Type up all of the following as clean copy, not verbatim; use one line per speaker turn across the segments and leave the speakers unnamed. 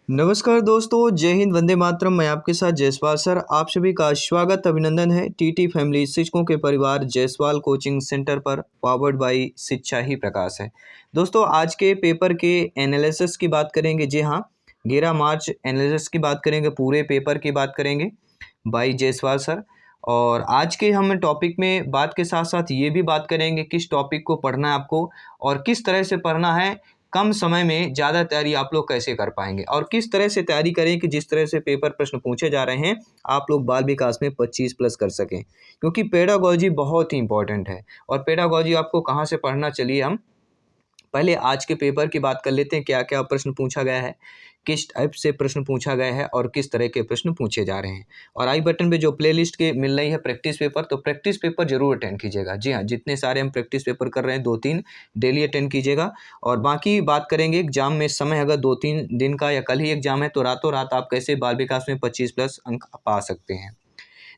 नमस्कार दोस्तों, जय हिंद, वंदे मातरम। मैं आपके साथ जयसवाल सर। आप सभी का स्वागत अभिनंदन है टीटी फैमिली शिक्षकों के परिवार जयसवाल कोचिंग सेंटर पर, पावर्ड बाय शिक्षा ही प्रकाश है। दोस्तों, आज के पेपर के एनालिसिस की बात करेंगे। जी हाँ, 11 मार्च एनालिसिस की बात करेंगे, पूरे पेपर की बात करेंगे बाय जयसवाल सर। और आज के हम टॉपिक में बात के साथ साथ ये भी बात करेंगे किस टॉपिक को पढ़ना है आपको और किस तरह से पढ़ना है, कम समय में ज़्यादा तैयारी आप लोग कैसे कर पाएंगे और किस तरह से तैयारी करें कि जिस तरह से पेपर प्रश्न पूछे जा रहे हैं आप लोग बाल विकास में 25 प्लस कर सकें, क्योंकि पेडागोजी बहुत ही इंपॉर्टेंट है। और पेडागोजी आपको कहाँ से पढ़ना, चलिए हम पहले आज के पेपर की बात कर लेते हैं। क्या क्या प्रश्न पूछा गया है, किस टाइप से प्रश्न पूछा गया है और किस तरह के प्रश्न पूछे जा रहे हैं। और आई बटन पे जो प्लेलिस्ट के मिल रही है प्रैक्टिस पेपर, तो प्रैक्टिस पेपर जरूर अटेंड कीजिएगा। जी हाँ, जितने सारे हम प्रैक्टिस पेपर कर रहे हैं 2-3 डेली अटेंड कीजिएगा। और बाकी बात करेंगे एग्जाम में समय, अगर 2-3 दिन का या कल ही एग्जाम है तो रातों रात आप कैसे बाल विकास में 25 प्लस अंक पा सकते हैं।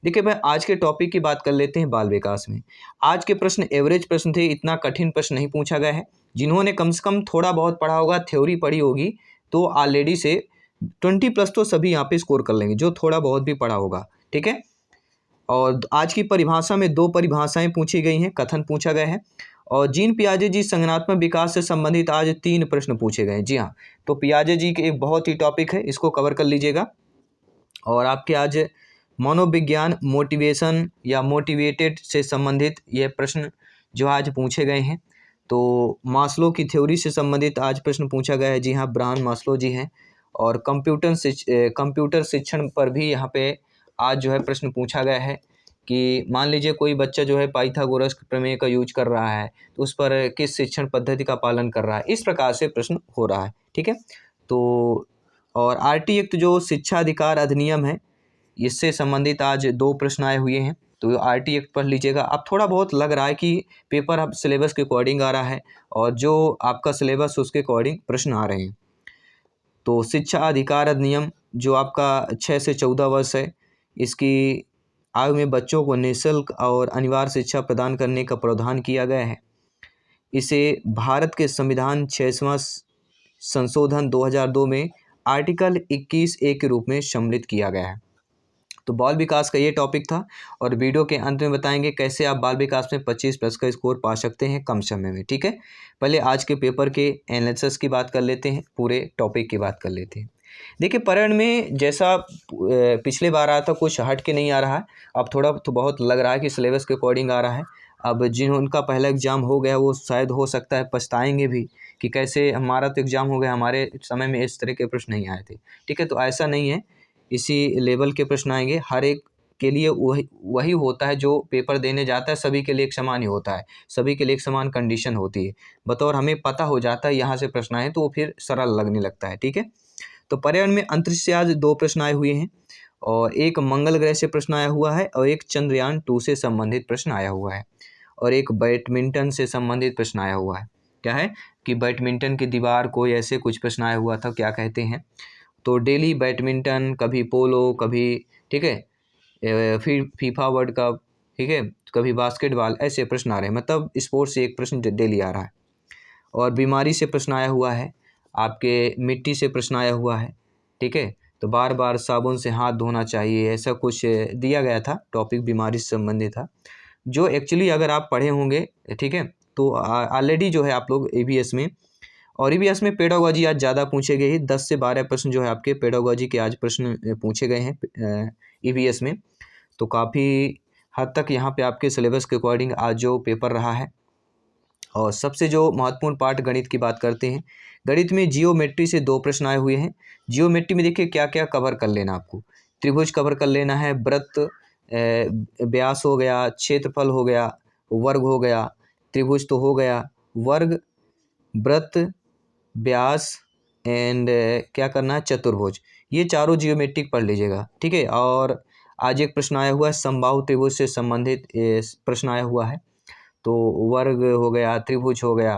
देखिए, मैं आज के टॉपिक की बात कर लेते हैं बाल विकास में। आज के प्रश्न एवरेज प्रश्न थे, इतना कठिन प्रश्न नहीं पूछा गया है। जिन्होंने कम से कम थोड़ा बहुत पढ़ा होगा, थ्योरी पढ़ी होगी, तो ऑलरेडी से 20 प्लस तो सभी यहाँ पे स्कोर कर लेंगे, जो थोड़ा बहुत भी पढ़ा होगा। ठीक है। और आज की परिभाषा में 2 परिभाषाएं पूछी गई हैं, कथन पूछा गया है। और जीन पियाजे जी संज्ञानात्मक विकास से संबंधित आज 3 प्रश्न पूछे गए हैं। जी हाँ, तो पियाजे जी के एक बहुत ही टॉपिक है, इसको कवर कर लीजिएगा। और आपके आज मनोविज्ञान, मोटिवेशन या मोटिवेटेड से संबंधित ये प्रश्न जो आज पूछे गए हैं। तो मास्लो की थ्योरी से संबंधित आज प्रश्न पूछा गया है। जी हाँ, ब्रायन मास्लो जी हैं। और कंप्यूटर शिक्षण पर भी यहाँ पे आज जो है प्रश्न पूछा गया है कि मान लीजिए कोई बच्चा जो है पाइथागोरस प्रमेय का यूज कर रहा है, तो उस पर किस शिक्षण पद्धति का पालन कर रहा है, इस प्रकार से प्रश्न हो रहा है। ठीक है। तो और आरटी एक्ट जो शिक्षा अधिकार अधिनियम है, इससे संबंधित आज 2 प्रश्न आए हुए हैं। तो आरटी एक्ट पढ़ लीजिएगा। अब थोड़ा बहुत लग रहा है कि पेपर अब सिलेबस के अकॉर्डिंग आ रहा है और जो आपका सिलेबस उसके अकॉर्डिंग प्रश्न आ रहे हैं। तो शिक्षा अधिकार अधिनियम जो आपका 6 से 14 वर्ष है, इसकी आयु में बच्चों को निःशुल्क और अनिवार्य शिक्षा प्रदान करने का प्रावधान किया गया है। इसे भारत के संविधान 6वां संशोधन 2002 में आर्टिकल 21A के रूप में सम्मिलित किया गया है। तो बाल विकास का ये टॉपिक था और वीडियो के अंत में बताएंगे कैसे आप बाल विकास में 25 प्लस का स्कोर पा सकते हैं कम समय में। ठीक है। पहले आज के पेपर के एनालिसिस की बात कर लेते हैं, पूरे टॉपिक की बात कर लेते हैं। देखिए, पर्यावरण में जैसा पिछले बार आया था, कुछ हट के नहीं आ रहा है। अब थोड़ा तो बहुत लग रहा है कि सिलेबस के अकॉर्डिंग आ रहा है। अब जिनका पहला एग्जाम हो गया वो शायद हो सकता है पछताएंगे भी कि कैसे हमारा तो एग्जाम हो गया, हमारे समय में इस तरह के प्रश्न नहीं आए थे। ठीक है। तो ऐसा नहीं है, इसी लेवल के प्रश्न आएंगे। हर एक के लिए वही वही होता है, जो पेपर देने जाता है सभी के लिए एक समान ही होता है, सभी के लिए एक समान कंडीशन होती है। बतौर हमें पता हो जाता है यहाँ से प्रश्न आए तो वो फिर सरल लगने लगता है। ठीक है। तो पर्यावरण में अंतरिक्ष से आज 2 प्रश्न आए हुए हैं और एक मंगल ग्रह से प्रश्न आया हुआ है और एक चंद्रयान 2 से संबंधित प्रश्न आया हुआ है और एक बैडमिंटन से संबंधित प्रश्न आया हुआ है। क्या है कि बैडमिंटन की दीवार को ऐसे कुछ प्रश्न आया हुआ था, क्या कहते हैं। तो डेली बैडमिंटन, कभी पोलो, कभी, ठीक है, फिर फीफा वर्ल्ड कप, ठीक है, कभी बास्केटबॉल, ऐसे प्रश्न आ रहे हैं। मतलब स्पोर्ट्स से एक प्रश्न डेली आ रहा है। और बीमारी से प्रश्न आया हुआ है, आपके मिट्टी से प्रश्न आया हुआ है। ठीक है। तो बार बार साबुन से हाथ धोना चाहिए, ऐसा कुछ दिया गया था, टॉपिक बीमारी से संबंधित था, जो एक्चुअली अगर आप पढ़े होंगे, ठीक है, तो ऑलरेडी जो है आप लोग ईवीएस में, और ईवीएस में पेडागोजी आज ज़्यादा पूछे गए हैं। 10 से 12 प्रश्न जो है आपके पेडागोजी के आज प्रश्न पूछे गए हैं ईवीएस में। तो काफ़ी हद तक यहाँ पे आपके सिलेबस के अकॉर्डिंग आज जो पेपर रहा है। और सबसे जो महत्वपूर्ण पार्ट गणित की बात करते हैं। गणित में जियोमेट्री से 2 प्रश्न आए हुए हैं। जियोमेट्री में देखिए क्या क्या कवर कर लेना आपको। त्रिभुज कवर कर लेना है, वृत्त, व्यास हो गया, क्षेत्रफल हो गया, वर्ग हो गया, त्रिभुज तो हो गया, वर्ग, वृत्त, व्यास एंड क्या करना है, चतुर्भुज। ये चारों जियोमेट्रिक पढ़ लीजिएगा। ठीक है। और आज एक प्रश्न आया हुआ है समबाहु त्रिभुज से संबंधित प्रश्न आया हुआ है। तो वर्ग हो गया, त्रिभुज हो गया,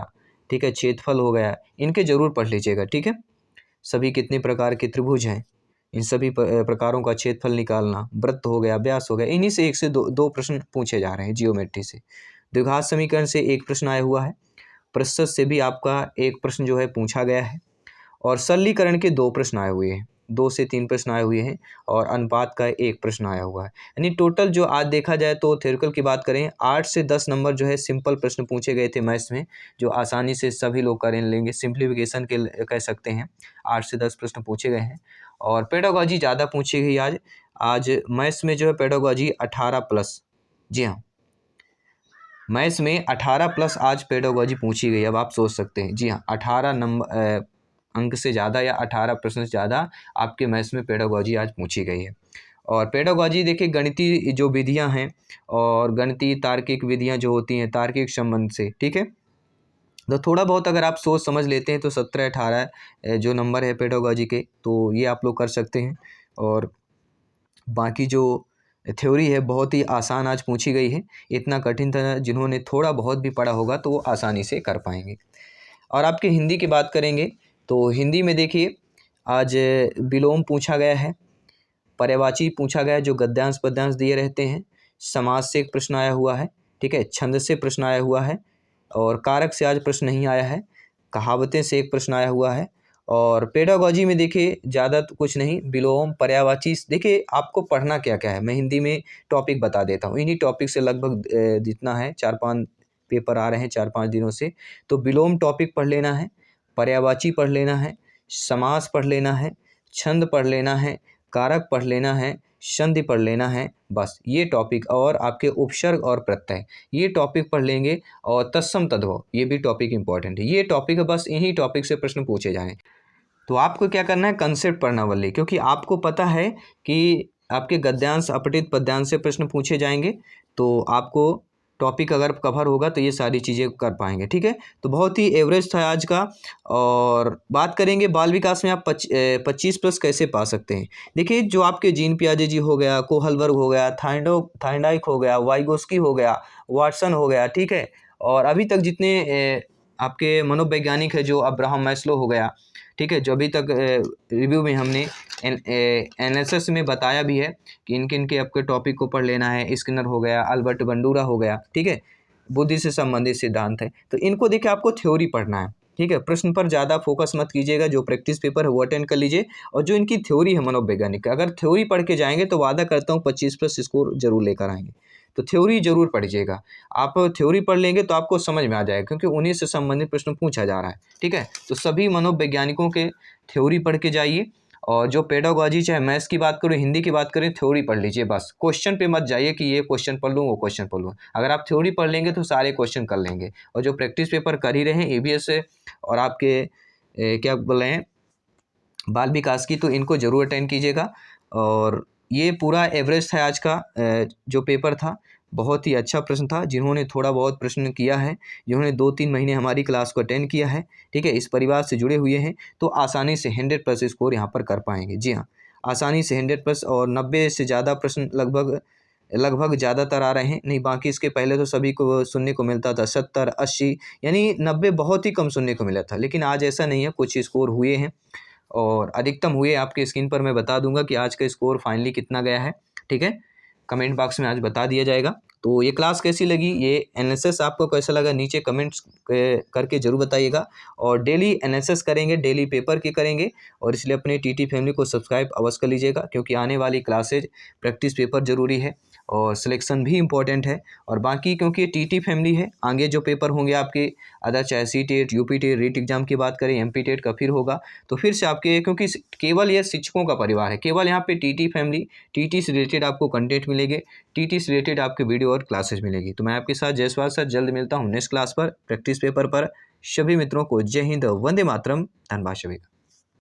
ठीक है, क्षेत्रफल हो गया, इनके जरूर पढ़ लीजिएगा। ठीक है। सभी कितने प्रकार के त्रिभुज हैं, इन सभी प्रकारों का क्षेत्रफल निकालना, वृत्त हो गया, व्यास हो गया, इन्हीं से 1 से 2 प्रश्न पूछे जा रहे हैं जियोमेट्री से। द्विघात समीकरण से एक प्रश्न आया हुआ है। प्रतिशत से भी आपका एक प्रश्न जो है पूछा गया है। और सरलीकरण के 2 प्रश्न आए हुए हैं, 2 से 3 प्रश्न आए हुए हैं और अनुपात का 1 प्रश्न आया हुआ है। यानी टोटल जो आज देखा जाए तो थ्योरेटिकल की बात करें 8 से 10 नंबर जो है सिंपल प्रश्न पूछे गए थे मैथ्स में, जो आसानी से सभी लोग कर लेंगे, सिंप्लीफिकेशन के कह सकते हैं। 8 से 10 प्रश्न पूछे गए हैं और पेडागॉजी ज़्यादा पूछी गई आज मैथ्स में जो है पेडागॉजी 18+। जी हाँ, मैथ्स में 18+ आज पेडागॉजी पूछी गई। अब आप सोच सकते हैं, जी हाँ, 18 नंबर अंक से ज़्यादा या 18 प्रश्न से ज़्यादा आपके मैथ्स में पेडागॉजी आज पूछी गई है। और पेडागॉजी देखिए गणितीय जो विधियां हैं और गणितीय तार्किक विधियां जो होती हैं तार्किक संबंध से, ठीक है, तो थोड़ा बहुत अगर आप सोच समझ लेते हैं तो 17-18 जो नंबर है पेडागॉजी के, तो ये आप लोग कर सकते हैं। और बाकी जो थ्योरी है बहुत ही आसान आज पूछी गई है, इतना कठिन था, जिन्होंने थोड़ा बहुत भी पढ़ा होगा तो वो आसानी से कर पाएंगे। और आपके हिंदी की बात करेंगे तो हिंदी में देखिए आज विलोम पूछा गया है, पर्यायवाची पूछा गया है जो गद्यांश पद्यांश दिए रहते हैं, समास से एक प्रश्न आया हुआ है, ठीक है, छंद से प्रश्न आया हुआ है और कारक से आज प्रश्न नहीं आया है, कहावतें से एक प्रश्न आया हुआ है। और पेडागॉजी में देखिए ज़्यादा तो कुछ नहीं, विलोम पर्यायवाची। देखिए आपको पढ़ना क्या क्या है, मैं हिंदी में टॉपिक बता देता हूँ, इन्हीं टॉपिक से लगभग जितना है 4-5 पेपर आ रहे हैं 4-5 दिनों से। तो विलोम टॉपिक पढ़ लेना है, पर्यायवाची पढ़ लेना है, समास पढ़ लेना है, छंद पढ़ लेना है, कारक पढ़ लेना है, संधि पढ़ लेना है, बस ये टॉपिक। और आपके उपसर्ग और प्रत्यय ये टॉपिक पढ़ लेंगे और तत्सम तद्भव ये भी टॉपिक इंपॉर्टेंट है। ये टॉपिक है, बस इन्हीं टॉपिक से प्रश्न पूछे जाएँ। तो आपको क्या करना है, कंसेप्ट पढ़ना वल्ली, क्योंकि आपको पता है कि आपके गद्यांश अपठित पद्यांश से प्रश्न पूछे जाएंगे, तो आपको टॉपिक अगर कवर होगा तो ये सारी चीज़ें कर पाएंगे, ठीक है। तो बहुत ही एवरेज था आज का। और बात करेंगे बाल विकास में आप 25+ कैसे पा सकते हैं। देखिए जो आपके जीन पियाजे जी हो गया, कोहलबर्ग हो गया, थाइंडाइक हो गया, वाइगोस्की हो गया, वाटसन हो गया, ठीक है, और अभी तक जितने आपके मनोवैज्ञानिक है, जो अब्राहम मैस्लो हो गया, ठीक है, जो अभी तक रिव्यू में हमने एनएसएस में बताया भी है कि इनके आपके टॉपिक को पढ़ लेना है। स्किनर हो गया, अल्बर्ट बंडूरा हो गया, ठीक है, बुद्धि से संबंधित सिद्धांत है। तो इनको देखिए आपको थ्योरी पढ़ना है, ठीक है, प्रश्न पर ज़्यादा फोकस मत कीजिएगा, जो प्रैक्टिस पेपर है वो अटेंड कर लीजिए। और जो इनकी थ्योरी है मनोवैज्ञानिक का, अगर थ्योरी पढ़ के जाएंगे तो वादा करता हूँ 25+ स्कोर जरूर लेकर आएंगे। तो थ्योरी जरूर पढ़िएगा, आप थ्योरी पढ़ लेंगे तो आपको समझ में आ जाएगा, क्योंकि उन्हीं से संबंधित प्रश्न पूछा जा रहा है, ठीक है। तो सभी मनोवैज्ञानिकों के थ्योरी पढ़ के जाइए। और जो पेडागॉजी, चाहे मैथ्स की बात करें, हिंदी की बात करें, थ्योरी पढ़ लीजिए बस। क्वेश्चन पे मत जाइए कि ये क्वेश्चन पढ़ लूँ वो क्वेश्चन पढ़ लूँ। अगर आप थ्योरी पढ़ लेंगे तो सारे क्वेश्चन कर लेंगे। और जो प्रैक्टिस पेपर कर ही रहे हैं ईवीएस से और आपके क्या बोल रहे हैं बाल विकास की, तो इनको जरूर अटेंड कीजिएगा। और ये पूरा एवरेज था आज का जो पेपर था, बहुत ही अच्छा प्रश्न था। जिन्होंने थोड़ा बहुत प्रश्न किया है, जिन्होंने 2-3 महीने हमारी क्लास को अटेंड किया है, ठीक है, इस परिवार से जुड़े हुए हैं, तो आसानी से 100+ स्कोर यहाँ पर कर पाएंगे। जी हाँ, आसानी से 100+। और 90 से ज़्यादा प्रश्न लगभग ज़्यादातर आ रहे हैं। नहीं, बाकी इसके पहले तो सभी को सुनने को मिलता था 70, 80, यानी 90 बहुत ही कम सुनने को मिला था। लेकिन आज ऐसा नहीं है, कुछ स्कोर हुए हैं और अधिकतम हुए। आपके स्क्रीन पर मैं बता दूंगा कि आज का स्कोर फाइनली कितना गया है, ठीक है, कमेंट बॉक्स में आज बता दिया जाएगा। तो ये क्लास कैसी लगी, ये एनालिसिस आपको कैसा लगा, नीचे कमेंट्स करके ज़रूर बताइएगा। और डेली एनालिसिस करेंगे, डेली पेपर की करेंगे, और इसलिए अपने टीटी फैमिली को सब्सक्राइब अवश्य कर लीजिएगा, क्योंकि आने वाली क्लासेज प्रैक्टिस पेपर ज़रूरी है और सिलेक्शन भी इम्पोर्टेंट है। और बाकी क्योंकि ये टीटी फैमिली है, आगे जो पेपर होंगे आपके अदर, चाहे सीटेट, यूपीटेट, रीट एग्जाम की बात करें, एमपीटेट का फिर होगा, तो फिर से आपके, क्योंकि केवल ये शिक्षकों का परिवार है, केवल यहाँ पे टीटी फैमिली, टीटी से रिलेटेड आपको कंटेंट मिलेंगे, टीटी से रिलेटेड आपके वीडियो और क्लासेस मिलेगी। तो मैं आपके साथ जयसवाल सर जल्द मिलता हूँ नेक्स्ट क्लास पर, प्रैक्टिस पेपर पर। सभी मित्रों को जय हिंद, वंदे मातरम, धन्यवाद सभी का।